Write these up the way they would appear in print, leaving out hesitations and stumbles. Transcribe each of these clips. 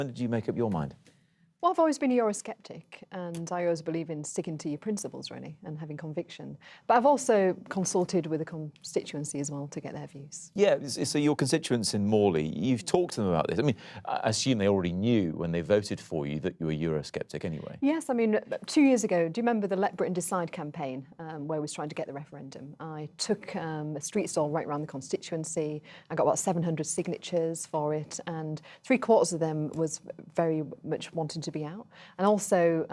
When did you make up your mind? Well, I've always been a Eurosceptic, and I always believe in sticking to your principles, really, and having conviction. But I've also consulted with the constituency as well to get their views. Yeah, so your constituents in Morley, you've talked to them about this. I mean, I assume they already knew when they voted for you that you were Eurosceptic anyway. Yes, I mean, 2 years ago, do you remember the Let Britain Decide campaign where we was trying to get the referendum? I took a street stall right around the constituency. I got about 700 signatures for it, and 3/4 of them was very much wanting to be out. And also,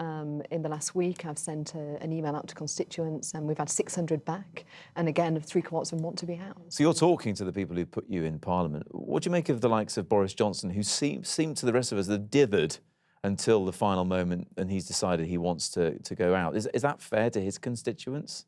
in the last week, I've sent an email out to constituents, and we've had 600 back. And again, 3/4 of them want to be out. So you're talking to the people who put you in Parliament. What do you make of the likes of Boris Johnson, who seem to the rest of us to have dithered until the final moment and he's decided he wants to go out? Is that fair to his constituents?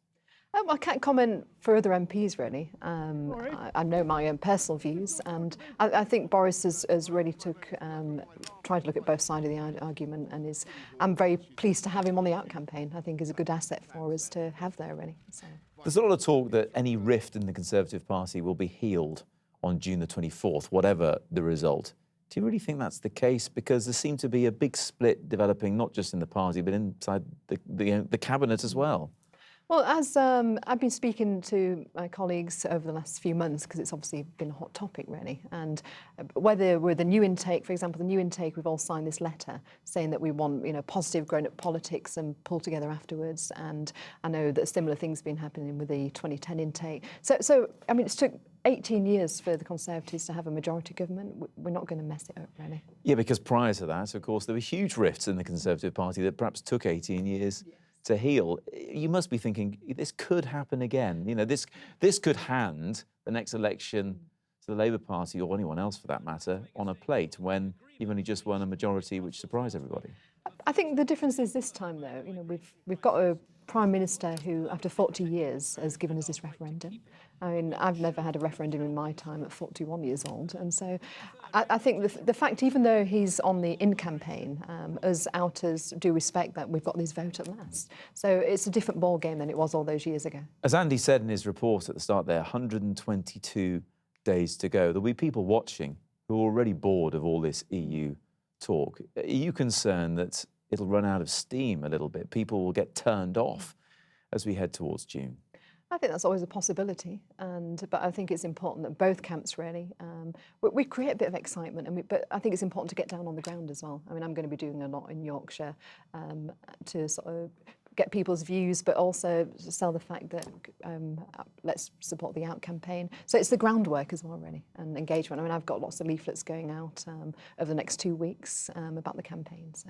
I can't comment for other MPs, really. I know my own personal views, and I think Boris has really tried to look at both sides of the argument, and I'm very pleased to have him on the Out campaign. I think is a good asset for us to have there, really. So. There's a lot of talk that any rift in the Conservative Party will be healed on June the 24th, whatever the result. Do you really think that's the case? Because there seemed to be a big split developing, not just in the party, but inside the cabinet as well. Well, as I've been speaking to my colleagues over the last few months, because it's obviously been a hot topic, really, and whether with the new intake, for example, the new intake, we've all signed this letter saying that we want, positive grown-up politics and pull together afterwards. And I know that similar things have been happening with the 2010 intake. So I mean, it's took 18 years for the Conservatives to have a majority government. We're not going to mess it up, really. Yeah, because prior to that, of course, there were huge rifts in the Conservative Party that perhaps took 18 years. Yeah. To heal. You must be thinking, this could happen again. This could hand the next election to the Labour Party, or anyone else for that matter, on a plate when you've only just won a majority, which surprised everybody. I think the difference is this time, though, we've got a Prime Minister who, after 40 years, has given us this referendum. I mean, I've never had a referendum in my time at 41 years old. And so I think the fact, even though he's on the in campaign, us outers do respect that we've got this vote at last. So it's a different ball game than it was all those years ago. As Andy said in his report at the start there, 122 days to go. There'll be people watching who are already bored of all this EU talk. Are you concerned that it'll run out of steam a little bit? People will get turned off as we head towards June? I think that's always a possibility, but I think it's important that both camps really, we create a bit of excitement, but I think it's important to get down on the ground as well. I mean, I'm going to be doing a lot in Yorkshire to sort of get people's views, but also sell the fact that let's support the Out campaign. So it's the groundwork as well, really, and engagement. I mean, I've got lots of leaflets going out over the next 2 weeks about the campaign. So.